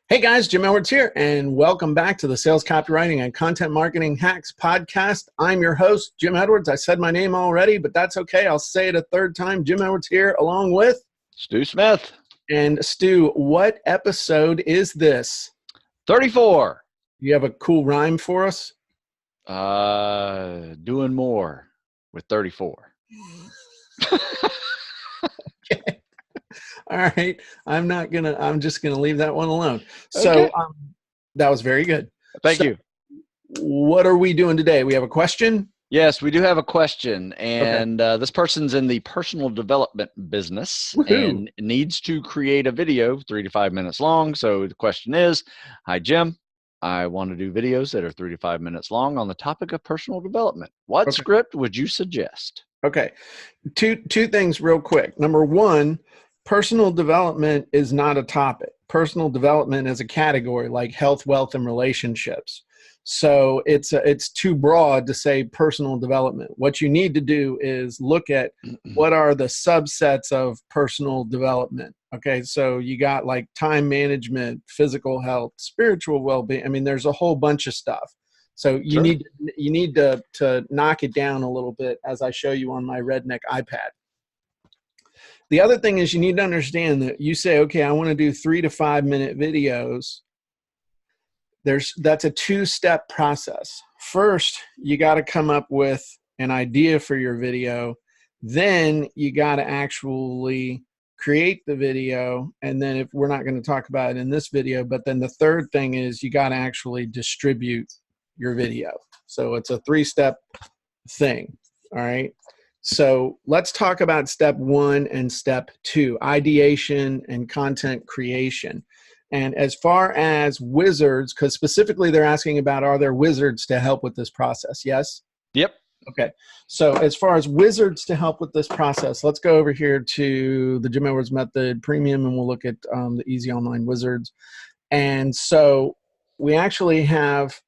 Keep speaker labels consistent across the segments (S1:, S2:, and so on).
S1: Hey guys, Jim Edwards here, and welcome back to the Sales Copywriting and Content Marketing Hacks podcast. I'm your host, Jim Edwards. I said my name already, but that's okay. I'll say it a third time. Jim Edwards here, along with
S2: Stu Smith.
S1: And Stu, what episode is this?
S2: 34.
S1: You have a cool rhyme for us?
S2: Doing more with 34.
S1: Okay. All right. I'm just gonna leave that one alone. So
S2: Okay.
S1: that was very good.
S2: Thank you.
S1: What are we doing today? We have a question?
S2: Yes, we do have a question, and this person's in the personal development business and needs to create a video 3 to 5 minutes long. So the question is, hi, Jim. I want to do videos that are 3 to 5 minutes long on the topic of personal development. What script would you suggest?
S1: Okay. Two things real quick. Number one, personal development is not a topic. Personal development is a category like health, wealth, and relationships. So it's too broad to say personal development. What you need to do is look at what are the subsets of personal development. Okay, so you got like time management, physical health, spiritual well-being. I mean, there's a whole bunch of stuff. So you need to knock it down a little bit as I show you on my redneck iPad. The other thing is you need to understand that you say, okay, I want to do 3 to 5 minute videos. That's a two-step process. First, you got to come up with an idea for your video. Then you got to actually create the video. And then if we're not going to talk about it in this video, but then the third thing is you got to actually distribute your video. So it's a 3-step thing. All right. So let's talk about step 1 and step 2, ideation and content creation. And as far as wizards, because specifically they're asking about, are there wizards to help with this process? Yes?
S2: Yep.
S1: Okay. So as far as wizards to help with this process, let's go over here to the Jim Edwards Method Premium, and we'll look at the Easy Online Wizards. And so we actually have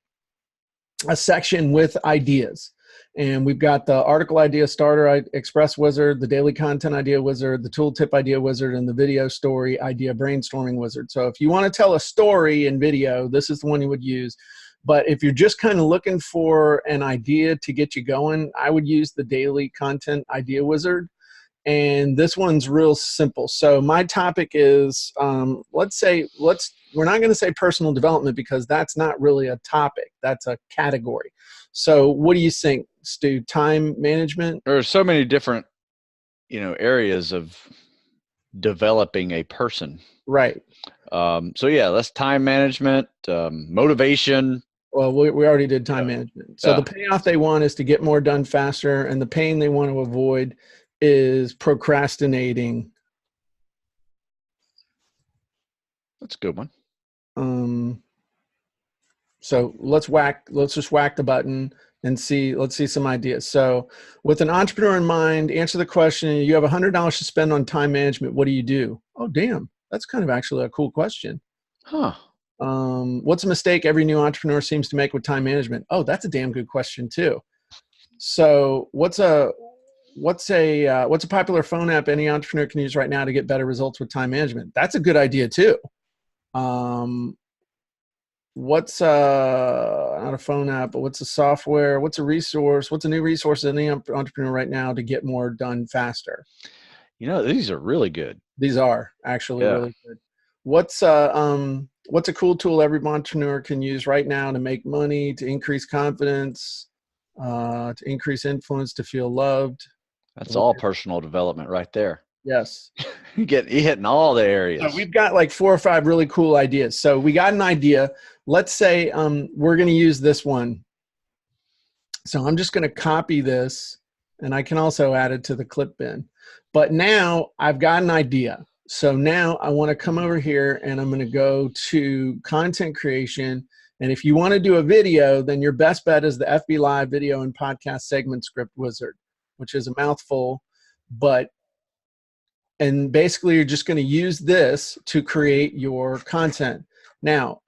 S1: a section with ideas. And we've got the article idea starter express wizard, the daily content idea wizard, the tooltip idea wizard, and the video story idea brainstorming wizard. So if you want to tell a story in video, this is the one you would use. But if you're just kind of looking for an idea to get you going, I would use the daily content idea wizard. And this one's real simple. So my topic is, we're not going to say personal development because that's not really a topic. That's a category. So what do you think, Stu? Time management?
S2: There are so many different, areas of developing a person.
S1: Right.
S2: So yeah, that's time management, motivation.
S1: Well, we already did time management. So the payoff they want is to get more done faster, and the pain they want to avoid is procrastinating.
S2: That's a good one.
S1: So let's just whack the button and let's see some ideas. So with an entrepreneur in mind, answer the question, you have $100 to spend on time management. What do you do? Oh, damn. That's kind of actually a cool question.
S2: Huh.
S1: What's a mistake every new entrepreneur seems to make with time management? Oh, that's a damn good question too. So what's a popular phone app any entrepreneur can use right now to get better results with time management? That's a good idea too. What's not a phone app, but what's a software? What's a resource? What's a new resource in any entrepreneur right now to get more done faster?
S2: These are really good.
S1: These are actually really good. What's a cool tool every entrepreneur can use right now to make money, to increase confidence, to increase influence, to feel loved?
S2: That's all personal development right there.
S1: Yes.
S2: You're hitting all the areas.
S1: So we've got like 4 or 5 really cool ideas. So we got an idea. Let's say we're going to use this one. So I'm just going to copy this, and I can also add it to the clip bin. But now I've got an idea. So now I want to come over here, and I'm going to go to content creation. And if you want to do a video, then your best bet is the FB Live video and podcast segment script wizard, which is a mouthful, and basically you're just going to use this to create your content. Now,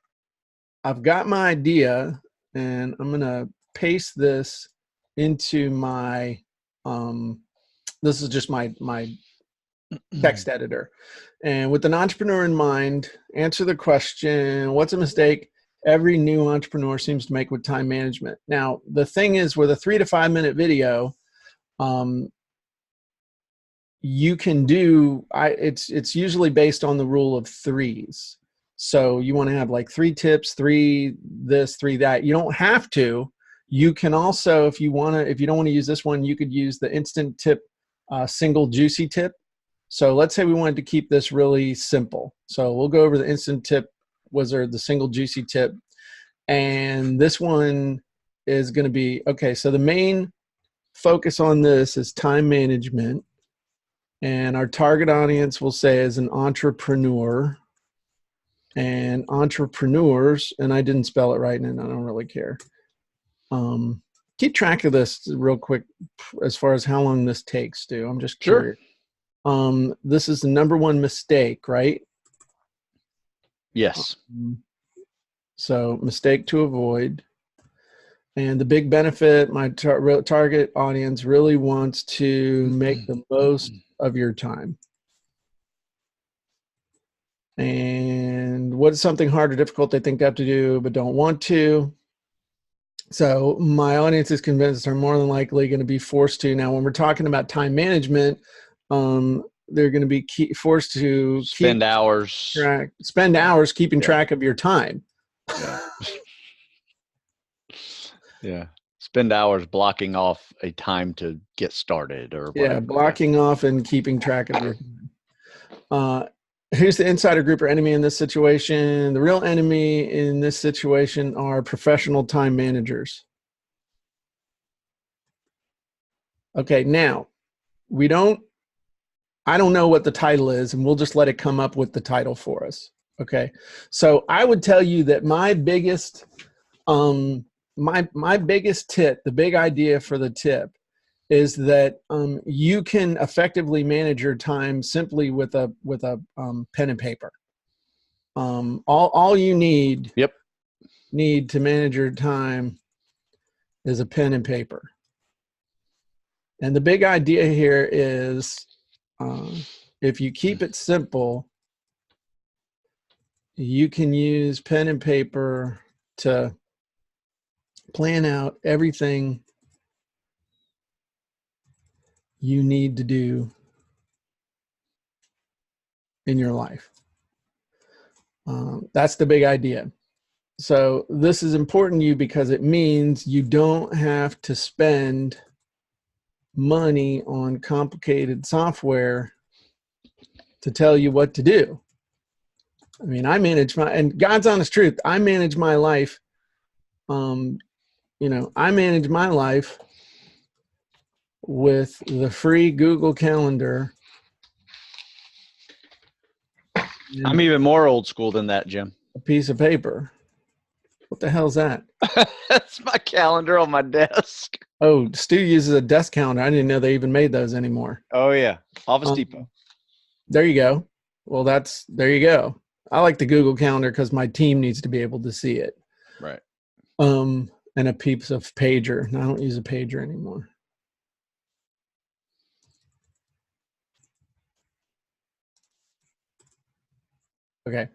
S1: I've got my idea, and I'm going to paste this into my, this is just my text editor. And with an entrepreneur in mind, answer the question, what's a mistake every new entrepreneur seems to make with time management? Now, the thing is, with a 3 to 5 minute video, you can do, it's usually based on the rule of threes. So you want to have like 3 tips, 3 this, 3 that. You don't have to. You can also, if you don't want to use this one, you could use the instant tip, single juicy tip. So let's say we wanted to keep this really simple. So we'll go over the instant tip wizard, the single juicy tip. And this one is going to be, okay, so the main focus on this is time management. And our target audience will say is an entrepreneur. And entrepreneurs, and I didn't spell it right, and I don't really care. Keep track of this real quick as far as how long this takes, Stu. I'm just curious. Sure. This is the #1 mistake, right?
S2: Yes.
S1: So mistake to avoid. And the big benefit, my target audience really wants to make the most of your time. And what is something hard or difficult they think they have to do but don't want to? So my audience is convinced they're more than likely going to be forced to. Now, when we're talking about time management, they're going to be forced to
S2: spend hours
S1: keeping track of your time.
S2: Yeah. Spend hours blocking off a time to get started or whatever.
S1: Yeah, blocking off and keeping track of your time. Who's the insider group or enemy in this situation? The real enemy in this situation are professional time managers. Okay, now, I don't know what the title is, and we'll just let it come up with the title for us. Okay, so I would tell you that my biggest tip, the big idea for the tip, is that you can effectively manage your time simply with a pen and paper. All you need to manage your time is a pen and paper. And the big idea here is if you keep it simple, you can use pen and paper to plan out everything you need to do in your life. That's the big idea. So this is important to you because it means you don't have to spend money on complicated software to tell you what to do. I mean, and God's honest truth, I manage my life. I manage my life with the free Google Calendar.
S2: I'm even more old school than that, Jim.
S1: A piece of paper. What the hell's that?
S2: That's my calendar on my desk.
S1: Oh, Stu uses a desk calendar. I didn't know they even made those anymore.
S2: Oh, yeah. Office Depot.
S1: There you go. Well, there you go. I like the Google Calendar because my team needs to be able to see it.
S2: Right.
S1: And a piece of pager. And I don't use a pager anymore. Okay.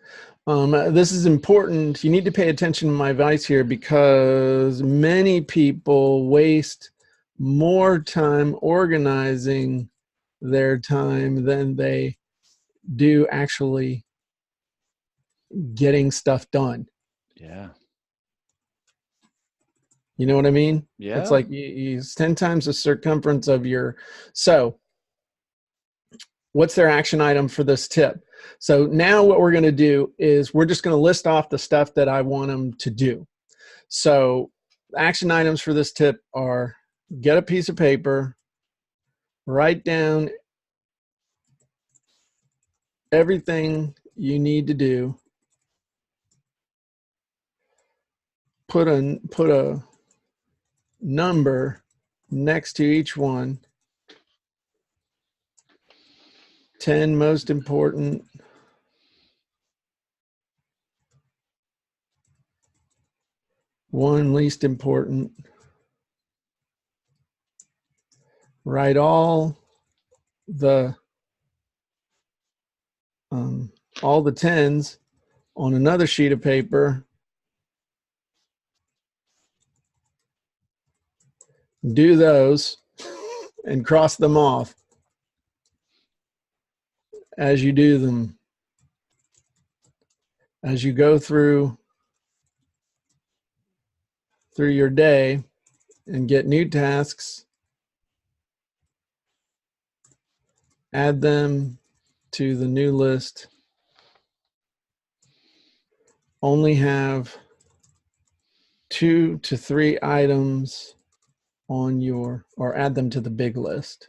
S1: This is important. You need to pay attention to my advice here because many people waste more time organizing their time than they do actually getting stuff done.
S2: Yeah.
S1: You know what I mean?
S2: Yeah.
S1: It's like you use 10 times the circumference of your. So what's their action item for this tip? So now what we're going to do is we're just going to list off the stuff that I want them to do. So action items for this tip are get a piece of paper, write down everything you need to do, put a number next to each one, 10 most important, 1 least important. Write all the all the 10s on another sheet of paper. Do those and cross them off as you do them. As you go through your day and get new tasks, add them to the new list. Only have 2 to 3 items on your, or add them to the big list,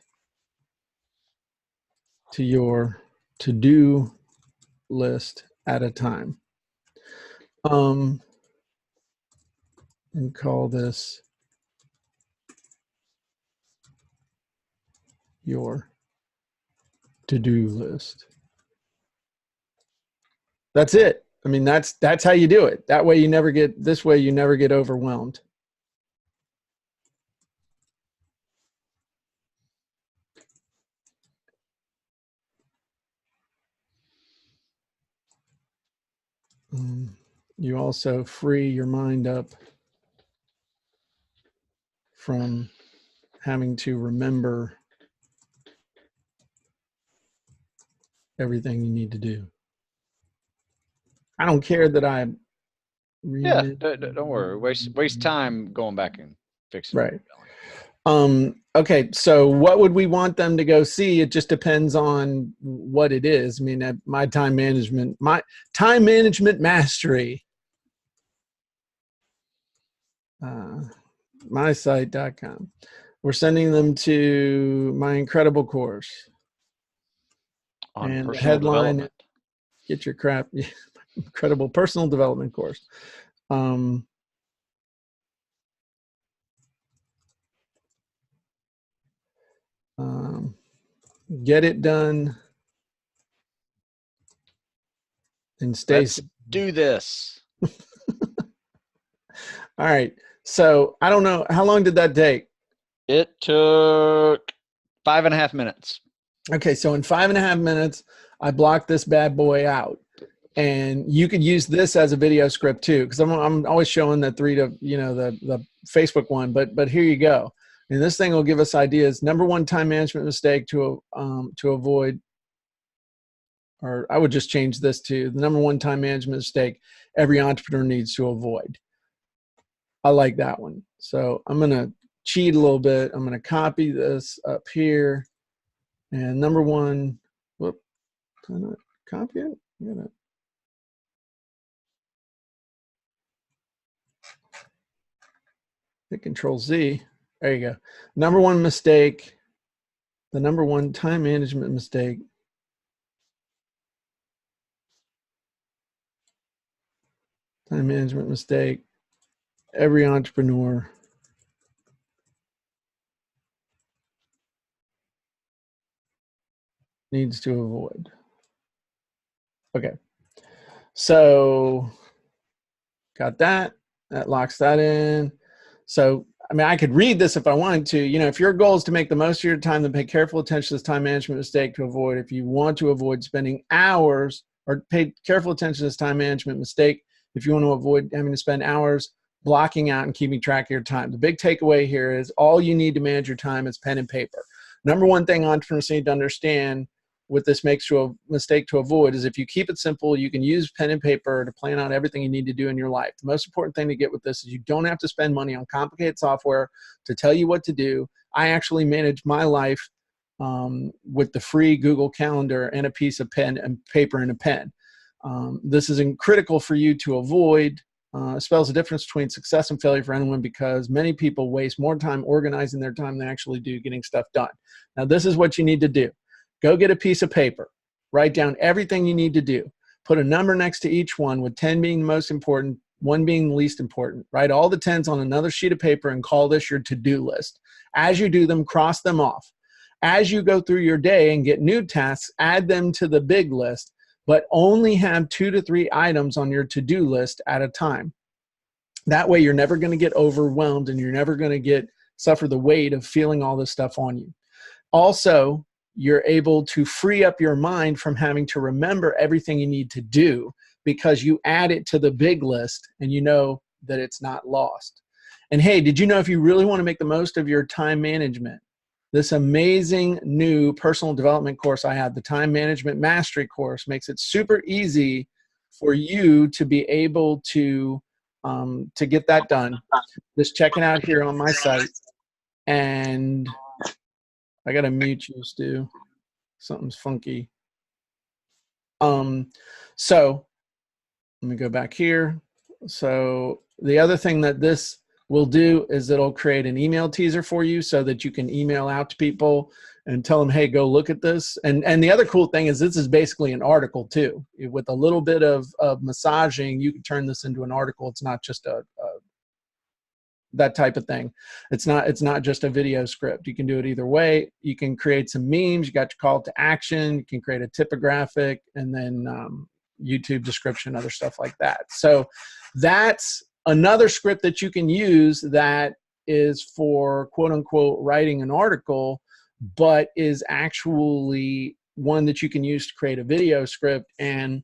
S1: to your to-do list at a time. And call this your to-do list. That's it. I mean, that's how you do it. That way you never get, this way you never get overwhelmed. You also free your mind up from having to remember everything you need to do. I don't care that I
S2: don't worry. Waste time going back and fixing
S1: it. Right. Okay, so what would we want them to go see? It just depends on what it is. I mean, my time management mastery. mysite.com. We're sending them to my incredible course.
S2: On
S1: and
S2: personal
S1: the headline,
S2: development.
S1: Get your crap, incredible personal development course. Get it done and stay.
S2: Let's do this.
S1: All right. So I don't know. How long did that take?
S2: It took 5.5 minutes.
S1: Okay. So in 5.5 minutes, I blocked this bad boy out. And you could use this as a video script too, because I'm always showing the the Facebook one, but here you go. And this thing will give us ideas. Number one time management mistake to avoid, or I would just change this to the number one time management mistake every entrepreneur needs to avoid. I like that one. So I'm going to cheat a little bit. I'm going to copy this up here. And number one, whoop, can I copy it? Hit Control Z. There you go. Number one mistake, the number one time management mistake. Time management mistake every entrepreneur needs to avoid. Okay. So got that. That locks that in. So, I mean, I could read this if I wanted to. You know, if your goal is to make the most of your time, then pay careful attention to this time management mistake to avoid. If you want to avoid spending hours, or pay careful attention to this time management mistake, if you want to avoid having to spend hours blocking out and keeping track of your time. The big takeaway here is all you need to manage your time is pen and paper. Number one thing entrepreneurs need to understand what this makes you a mistake to avoid is if you keep it simple, you can use pen and paper to plan out everything you need to do in your life. The most important thing to get with this is you don't have to spend money on complicated software to tell you what to do. I actually manage my life with the free Google Calendar and a piece of pen and paper and a pen. This is critical for you to avoid. Spells the difference between success and failure for anyone because many people waste more time organizing their time than actually do getting stuff done. Now, this is what you need to do. Go get a piece of paper. Write down everything you need to do. Put a number next to each one, with 10 being the most important, 1 being the least important. Write all the 10s on another sheet of paper and call this your to-do list. As you do them, cross them off. As you go through your day and get new tasks, add them to the big list, but only have 2 to 3 items on your to-do list at a time. That way, you're never going to get overwhelmed and you're never going to suffer the weight of feeling all this stuff on you. Also, you're able to free up your mind from having to remember everything you need to do, because you add it to the big list and you know that it's not lost. And hey, did you know if you really want to make the most of your time management, this amazing new personal development course I have, the Time Management Mastery course, makes it super easy for you to be able to get that done. Just check it out here on my site. And I got to mute you, Stu. Something's funky. So let me go back here. So the other thing that this will do is it'll create an email teaser for you so that you can email out to people and tell them, hey, go look at this. And the other cool thing is this is basically an article too. With a little bit of massaging, you can turn this into an article. It's not just that type of thing. It's not just a video script. You can do it either way. You can create some memes. You got your call to action. You can create a typographic, and then YouTube description, other stuff like that. So that's another script that you can use that is for quote unquote writing an article, but is actually one that you can use to create a video script and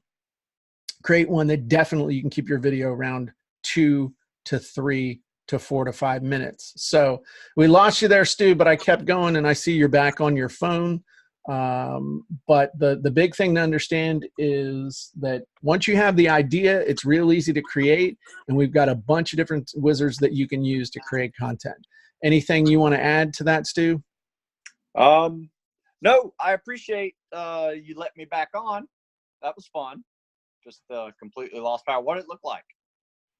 S1: create one that definitely you can keep your video around 2 to 3 to 4 to 5 minutes. So we lost you there, Stu, but I kept going, and I see you're back on your phone. But the big thing to understand is that once you have the idea, it's real easy to create, and we've got a bunch of different wizards that you can use to create content. Anything you want to add to that, Stu?
S3: No, I appreciate you letting me back on. That was fun. Just completely lost power. What did it look like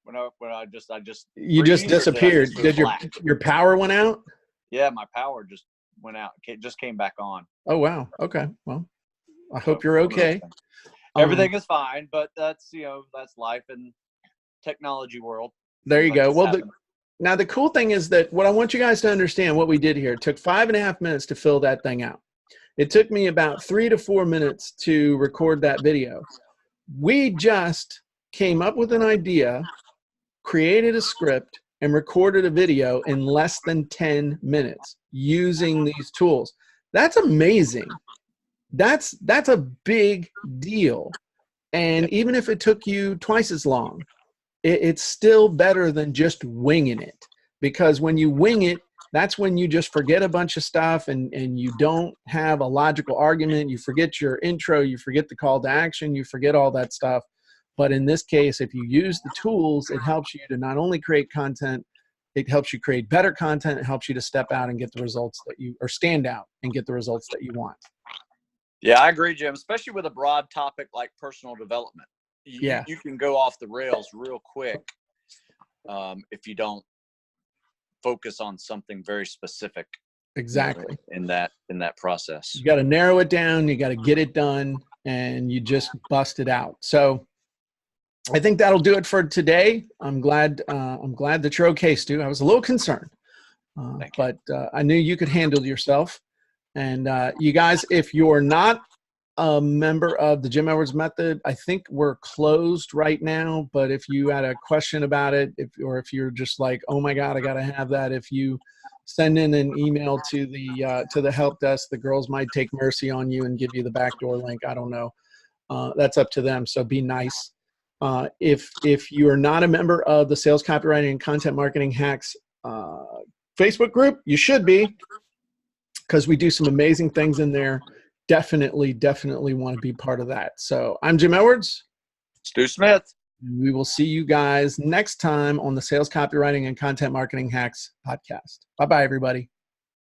S3: when I just
S1: you just disappeared? Did your power went out?
S3: Yeah, my power just went out. It just came back on.
S1: Oh wow. Okay. Well, I hope you're okay.
S3: Everything is fine, but that's that's life in technology world.
S1: There you go. Well, now the cool thing is that what I want you guys to understand, what we did here, it took 5.5 minutes to fill that thing out. It took me about 3 to 4 minutes to record that video. We just came up with an idea, created a script, and recorded a video in less than 10 minutes using these tools. That's amazing. That's a big deal. And even if it took you twice as long, it's still better than just winging it. Because when you wing it, that's when you just forget a bunch of stuff and you don't have a logical argument. You forget your intro, you forget the call to action, you forget all that stuff. But in this case, if you use the tools, it helps you to not only create content, it helps you create better content. It helps you to step out and get the results that or stand out and get the results that you want.
S3: Yeah, I agree, Jim, especially with a broad topic like personal development.
S1: You
S3: can go off the rails real quick if you don't focus on something very specific.
S1: Exactly.
S3: In that process.
S1: You got to narrow it down, you got to get it done, and you just bust it out. So I think that'll do it for today. I'm glad that you're okay, Stu. I was a little concerned, but I knew you could handle yourself. And you guys, if you're not a member of the Jim Edwards Method, I think we're closed right now. But if you had a question about it, or if you're just like, oh my God, I got to have that. If you send in an email to the help desk, the girls might take mercy on you and give you the backdoor link. I don't know. That's up to them. So be nice. If you are not a member of the Sales Copywriting and Content Marketing Hacks Facebook group, you should be, because we do some amazing things in there. Definitely want to be part of that. So I'm Jim Edwards.
S3: Stu Smith.
S1: We will see you guys next time on the Sales Copywriting and Content Marketing Hacks podcast. Bye-bye, everybody.